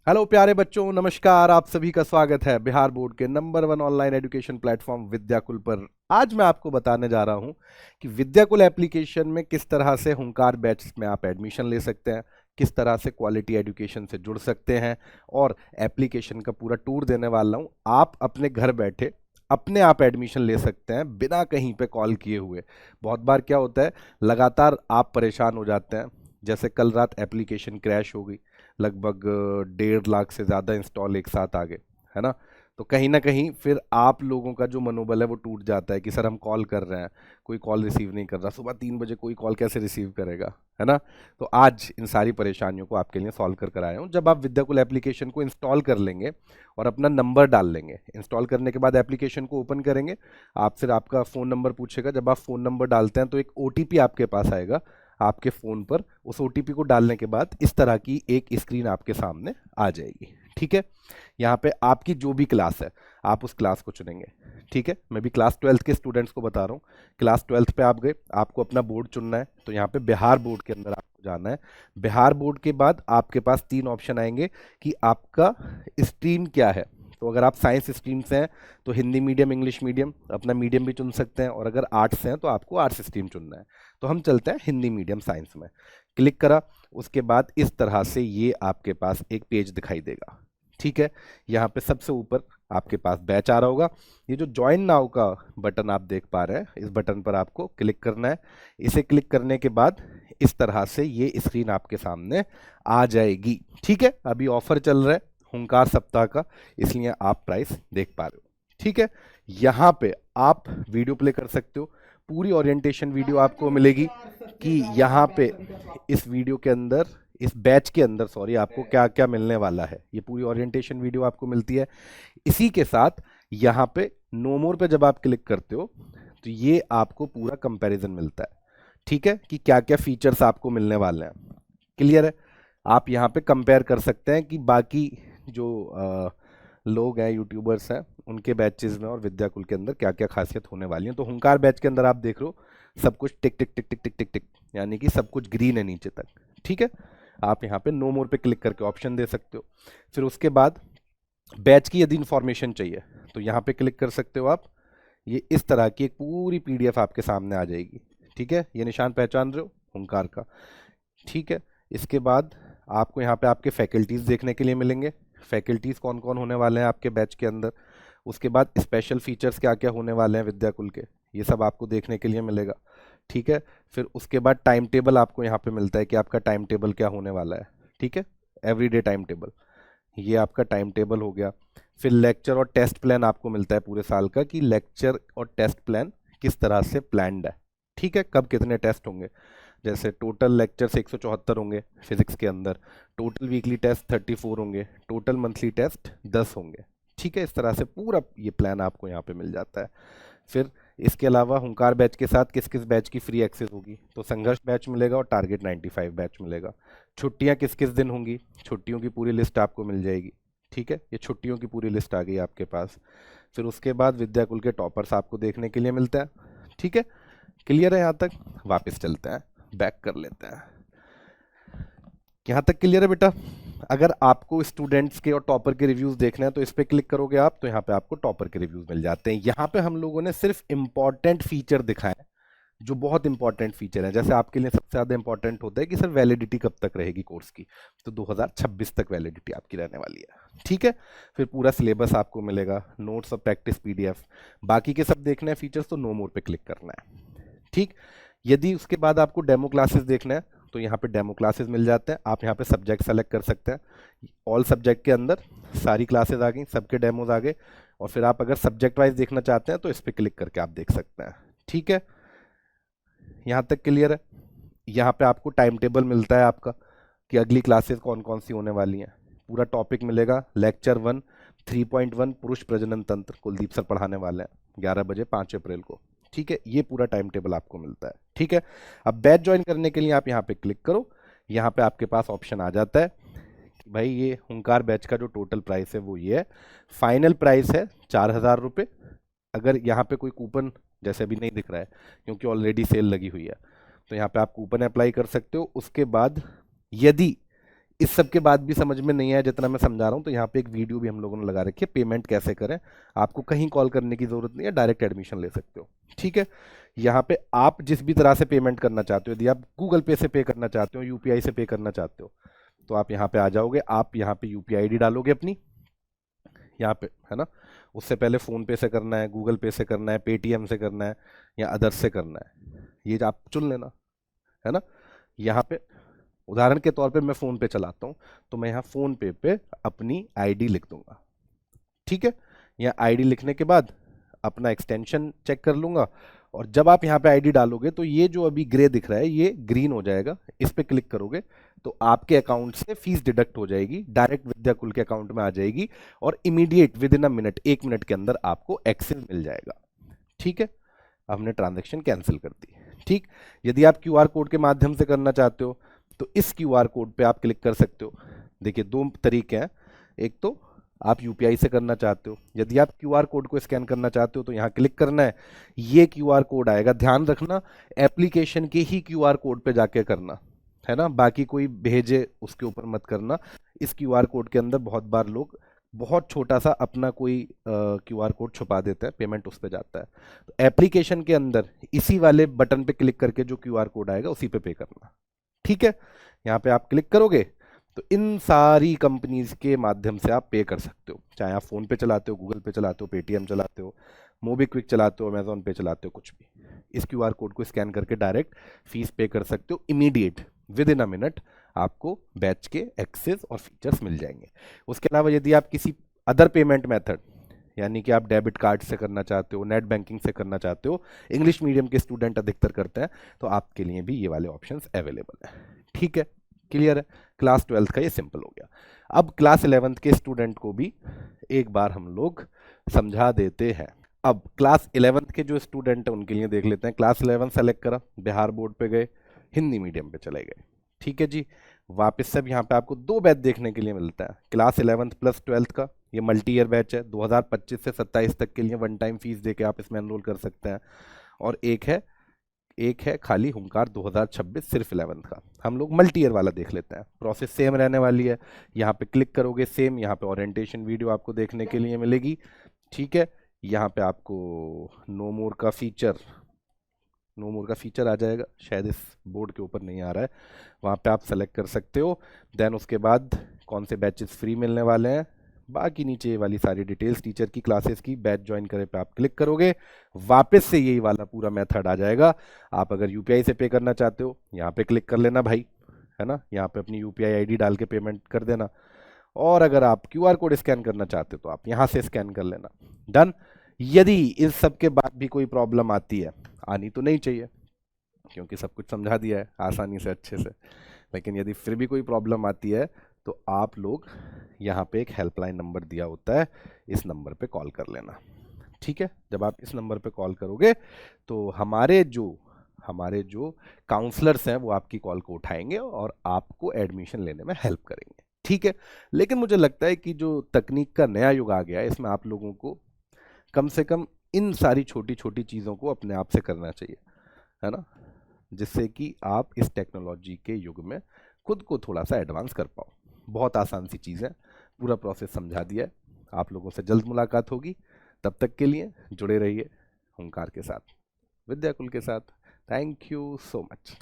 Hello प्यारे बच्चों, नमस्कार। आप सभी का स्वागत है बिहार बोर्ड के number 1 online education platform Vidyakul पर। आज मैं आपको बताने जा रहा हूं कि विद्याकुल एप्लीकेशन में किस तरह से हुंकार बैच में आप एडमिशन ले सकते हैं, किस तरह से क्वालिटी एजुकेशन से जुड़ सकते हैं, और एप्लीकेशन का पूरा टूर देने वाला हूं। आप अपने घर बैठे अपने आप एडमिशन ले सकते हैं बिना कहीं पे कॉल किए हुए। बहुत बार क्या होता है, लगातार आप परेशान हो जाते हैं। जैसे कल रात एप्लीकेशन क्रैश हो गई, लगभग 1.5 लाख से ज़्यादा इंस्टॉल एक साथ आ गए, है ना। तो कहीं ना कहीं फिर आप लोगों का जो मनोबल है वो टूट जाता है कि सर हम कॉल कर रहे हैं, कोई कॉल रिसीव नहीं कर रहा। सुबह 3 बजे कोई कॉल कैसे रिसीव करेगा, है ना। तो आज इन सारी परेशानियों को आपके लिए सॉल्व कर आया हूँ। जब आप विद्याकुल एप्लीकेशन को इंस्टॉल कर लेंगे और अपना नंबर डाल लेंगे, इंस्टॉल करने के बाद एप्लीकेशन को ओपन करेंगे, आप फिर आपका फ़ोन नंबर पूछेगा। जब आप फ़ोन नंबर डालते हैं तो एक ओटीपी आपके पास आएगा आपके फ़ोन पर। उस ओटीपी को डालने के बाद इस तरह की एक स्क्रीन आपके सामने आ जाएगी। ठीक है, यहाँ पे आपकी जो भी क्लास है आप उस क्लास को चुनेंगे। ठीक है, मैं भी क्लास 12th के स्टूडेंट्स को बता रहा हूँ। क्लास 12th पे आप गए, आपको अपना बोर्ड चुनना है, तो यहाँ पे बिहार बोर्ड के अंदर आपको जाना है। बिहार बोर्ड के बाद आपके पास 3 ऑप्शन आएंगे कि आपका स्ट्रीम क्या है। तो अगर आप साइंस स्ट्रीम से हैं तो हिंदी मीडियम, इंग्लिश मीडियम अपना मीडियम भी चुन सकते हैं, और अगर आर्ट्स से हैं तो आपको आर्ट्स स्ट्रीम चुनना है। तो हम चलते हैं हिंदी मीडियम साइंस में। क्लिक करा, उसके बाद इस तरह से ये आपके पास एक पेज दिखाई देगा। ठीक है, यहाँ पे सबसे ऊपर आपके पास बैच आ रहा होगा। ये जो ज्वाइन नाउ का बटन आप देख पा रहे हैं, इस बटन पर आपको क्लिक करना है। इसे क्लिक करने के बाद इस तरह से ये स्क्रीन आपके सामने आ जाएगी। ठीक है, अभी ऑफर चल रहा है हुंकार सप्ताह का, इसलिए आप प्राइस देख पा रहे हो। ठीक है, यहाँ पे आप वीडियो प्ले कर सकते हो। पूरी ओरिएंटेशन वीडियो आपको मिलेगी कि यहाँ पे इस वीडियो के अंदर, इस बैच के अंदर सॉरी, आपको क्या क्या मिलने वाला है। ये पूरी ओरिएंटेशन वीडियो आपको मिलती है। इसी के साथ यहाँ पे नो मोर पे जब आप क्लिक करते हो तो ये आपको पूरा कंपैरिजन मिलता है। ठीक है, कि क्या क्या फीचर्स आपको मिलने वाले हैं। क्लियर है, आप यहाँ पे कंपेयर कर सकते हैं कि बाकी जो लोग हैं, यूट्यूबर्स हैं, उनके बैचेस में और विद्याकुल के अंदर क्या क्या खासियत होने वाली है। तो हुंकार बैच के अंदर आप देख रहे हो सब कुछ टिक टिक टिक टिक टिक टिक टिक, यानी कि सब कुछ ग्रीन है नीचे तक। ठीक है, आप यहाँ पे नो मोर पे क्लिक करके ऑप्शन दे सकते हो। फिर उसके बाद बैच की यदि इंफॉर्मेशन चाहिए तो यहाँ पे क्लिक कर सकते हो आप। ये इस तरह की एक पूरी पीडीएफ आपके सामने आ जाएगी। ठीक है, ये निशान पहचान रहे हो हुंकार का। ठीक है, इसके बाद आपको यहाँ पे आपके फैकल्टीज़ देखने के लिए मिलेंगे। फैकल्टीज़ कौन कौन होने वाले हैं आपके बैच के अंदर। उसके बाद स्पेशल फीचर्स क्या क्या होने वाले हैं विद्याकुल के, ये सब आपको देखने के लिए मिलेगा। ठीक है, फिर उसके बाद टाइम टेबल आपको यहाँ पे मिलता है कि आपका टाइम टेबल क्या होने वाला है। ठीक है, एवरीडे टाइम टेबल, ये आपका टाइम टेबल हो गया। फिर लेक्चर और टेस्ट प्लान आपको मिलता है पूरे साल का, कि लेक्चर और टेस्ट प्लान किस तरह से प्लान्ड है। ठीक है, कब कितने टेस्ट होंगे। जैसे टोटल लेक्चर्स 174 होंगे फिजिक्स के अंदर, टोटल वीकली टेस्ट 34 होंगे, टोटल मंथली टेस्ट 10 होंगे। ठीक है, इस तरह से पूरा ये प्लान आपको यहाँ पे मिल जाता है। फिर इसके अलावा हुंकार बैच के साथ किस किस बैच की फ्री एक्सेस होगी, तो संघर्ष बैच मिलेगा और टारगेट 95 बैच मिलेगा। छुट्टियाँ किस किस दिन होंगी, छुट्टियों की पूरी लिस्ट आपको मिल जाएगी। ठीक है, ये छुट्टियों की पूरी लिस्ट आ गई आपके पास। फिर उसके बाद विद्याकुल के टॉपर्स आपको देखने के लिए मिलता है। ठीक है, क्लियर है यहाँ तक। वापस चलते हैं, बैक कर लेते हैं। यहाँ तक क्लियर है बेटा। अगर आपको स्टूडेंट्स के और टॉपर के रिव्यूज देखना है तो इस पे क्लिक करोगे आप, तो यहाँ पे आपको टॉपर के रिव्यूज मिल जाते हैं। यहाँ पे हम लोगों ने सिर्फ इंपॉर्टेंट फीचर दिखाए हैं, जो बहुत इंपॉर्टेंट फीचर है। जैसे आपके लिए सबसे ज़्यादा इंपॉर्टेंट होता है कि सर वैलिडिटी कब तक रहेगी कोर्स की, तो 2026 तक वैलिडिटी आपकी रहने वाली है। ठीक है, फिर पूरा सिलेबस आपको मिलेगा, नोट्स और प्रैक्टिस पीडीएफ। बाकी के सब देखने हैं फीचर्स तो नो मोर पे क्लिक करना है। ठीक, यदि उसके बाद आपको डेमो क्लासेस देखना है तो यहाँ पे डेमो क्लासेस मिल जाते हैं। आप यहाँ पे सब्जेक्ट सेलेक्ट कर सकते हैं। ऑल सब्जेक्ट के अंदर सारी क्लासेस आ गई, सबके डेमोज आ गए। और फिर आप अगर सब्जेक्ट वाइज देखना चाहते हैं तो इस पर क्लिक करके आप देख सकते हैं। ठीक है, यहाँ तक क्लियर है। यहाँ पे आपको टाइम टेबल मिलता है आपका कि अगली क्लासेस कौन कौन सी होने वाली हैं। पूरा टॉपिक मिलेगा। लेक्चर 1 3.1 पुरुष प्रजनन तंत्र कुलदीप सर पढ़ाने वाले हैं 11 बजे 5 अप्रैल को। ठीक है, ये पूरा टाइम टेबल आपको मिलता है। ठीक है, अब बैच ज्वाइन करने के लिए आप यहाँ पे क्लिक करो। यहाँ पे आपके पास ऑप्शन आ जाता है कि भाई ये हुंकार बैच का जो टोटल प्राइस है वो ये है। फाइनल प्राइस है 4,000 रुपये। अगर यहाँ पे कोई कूपन जैसे अभी नहीं दिख रहा है क्योंकि ऑलरेडी सेल लगी हुई है, तो यहाँ पे आप कूपन अप्लाई कर सकते हो। उसके बाद यदि इस सब के बाद भी समझ में नहीं आया जितना मैं समझा रहा हूँ, तो यहाँ पे एक वीडियो भी हम लोगों ने लगा रखी है, पेमेंट कैसे करें। आपको कहीं कॉल करने की जरूरत नहीं है, डायरेक्ट एडमिशन ले सकते हो। ठीक है, यहाँ पे आप जिस भी तरह से पेमेंट करना चाहते हो, यदि आप गूगल पे से पे करना चाहते हो, यूपीआई से पे करना चाहते हो, तो आप यहाँ पे आ जाओगे। आप यहाँ पे यूपीआई आईडी डालोगे अपनी, यहाँ पे है ना। उससे पहले फोन पे से करना है, गूगल पे से करना है, पेटीएम से करना है, या अदर्स से करना है, ये आप चुन लेना, है ना। यहाँ पे उदाहरण के तौर पे मैं फोन पे चलाता हूँ, तो मैं यहाँ फोन पे अपनी आईडी लिख दूंगा। ठीक है, यहाँ आईडी लिखने के बाद अपना एक्सटेंशन चेक कर लूंगा, और जब आप यहाँ पे आईडी डालोगे तो ये जो अभी ग्रे दिख रहा है ये ग्रीन हो जाएगा। इस पे क्लिक करोगे तो आपके अकाउंट से फीस डिडक्ट हो जाएगी, डायरेक्ट विद्याकुल के अकाउंट में आ जाएगी, और immediate with in a minute, 1 minute के अंदर आपको एक्सेस मिल जाएगा। ठीक है, हमने ट्रांजैक्शन कैंसिल कर दी। ठीक, यदि आप क्यूआर कोड के माध्यम से करना चाहते हो तो इस क्यूआर कोड पे आप क्लिक कर सकते हो। देखिए 2 तरीके हैं, एक तो आप यूपीआई से करना चाहते हो, यदि आप क्यूआर कोड को स्कैन करना चाहते हो तो यहाँ क्लिक करना है, ये क्यूआर कोड आएगा। ध्यान रखना एप्लीकेशन के ही क्यूआर कोड पे जाके करना, है ना, बाकी कोई भेजे उसके ऊपर मत करना। इस क्यूआर कोड के अंदर बहुत बार लोग बहुत छोटा सा अपना कोई क्यूआर कोड छुपा देते हैं, पेमेंट उस पे जाता है। तो एप्लीकेशन के अंदर इसी वाले बटन पे क्लिक करके जो क्यूआर कोड आएगा उसी पे पे करना। ठीक है, यहाँ पे आप क्लिक करोगे तो इन सारी कंपनीज के माध्यम से आप पे कर सकते हो, चाहे आप फोन पे चलाते हो, गूगल पे चलाते हो, पेटीएम चलाते हो, मोबीक्विक चलाते हो, अमेजोन पे चलाते हो, कुछ भी। इस क्यूआर कोड को स्कैन करके डायरेक्ट फीस पे कर सकते हो, immediate with in a minute आपको बैच के एक्सेस और फीचर्स मिल जाएंगे। उसके अलावा यदि आप किसी अदर पेमेंट मेथड, यानी कि आप डेबिट कार्ड से करना चाहते हो, नेट बैंकिंग से करना चाहते हो, इंग्लिश मीडियम के स्टूडेंट अधिकतर करते हैं, तो आपके लिए भी ये वाले ऑप्शंस अवेलेबल है। ठीक है, क्लियर है। क्लास 12th का ये सिंपल हो गया। अब क्लास 11th के स्टूडेंट को भी एक बार हम लोग समझा देते हैं। अब क्लास 11th के जो स्टूडेंट है उनके लिए देख लेते हैं। क्लास 11 सेलेक्ट करा, बिहार बोर्ड पे गए, हिंदी मीडियम पे चले गए। ठीक है जी, वापस से यहाँ पे आपको 2 बैच देखने के लिए मिलता है। क्लास 11th प्लस 12th का ये मल्टी ईयर बैच है, 2025 से 27 तक के लिए 1 टाइम फीस देके आप इसमें एनरोल कर सकते हैं। और एक है खाली हुंकार 2026 सिर्फ 11th का। हम लोग मल्टी ईयर वाला देख लेते हैं। प्रोसेस सेम रहने वाली है, यहाँ पे क्लिक करोगे सेम, यहाँ पे ओरिएंटेशन वीडियो आपको देखने के लिए मिलेगी। ठीक है, यहाँ पे आपको नो मोर का फीचर आ जाएगा, शायद इस बोर्ड के ऊपर नहीं आ रहा है, वहाँ पे आप सेलेक्ट कर सकते हो। देन उसके बाद कौन से बैचेस फ्री मिलने वाले हैं, बाकी नीचे ये वाली सारी डिटेल्स, टीचर की, क्लासेस की, बैच ज्वाइन करे पे आप क्लिक करोगे, वापस से यही वाला पूरा मेथड आ जाएगा। आप अगर यूपीआई से पे करना चाहते हो यहाँ पे क्लिक कर लेना भाई, है ना, यहाँ पे अपनी यूपीआई आईडी डाल के पेमेंट कर देना। और अगर आप क्यूआर कोड स्कैन करना चाहते हो तो आप यहाँ से स्कैन कर लेना, डन। यदि इस सब के बाद भी कोई प्रॉब्लम आती है, आनी तो नहीं चाहिए क्योंकि सब कुछ समझा दिया है आसानी से, अच्छे से, लेकिन यदि फिर भी कोई प्रॉब्लम आती है तो आप लोग यहाँ पे एक हेल्पलाइन नंबर दिया होता है, इस नंबर पे कॉल कर लेना। ठीक है, जब आप इस नंबर पे कॉल करोगे तो हमारे जो काउंसलर्स हैं वो आपकी कॉल को उठाएंगे और आपको एडमिशन लेने में हेल्प करेंगे। ठीक है, लेकिन मुझे लगता है कि जो तकनीक का नया युग आ गया है, इसमें आप लोगों को कम से कम इन सारी छोटी छोटी चीज़ों को अपने आप से करना चाहिए, है ना, जिससे कि आप इस टेक्नोलॉजी के युग में खुद को थोड़ा सा एडवांस कर पाओ। बहुत आसान सी चीज़ है, पूरा प्रोसेस समझा दिया है। आप लोगों से जल्द मुलाकात होगी, तब तक के लिए जुड़े रहिए हुंकार के साथ, विद्याकुल के साथ। Thank you so much.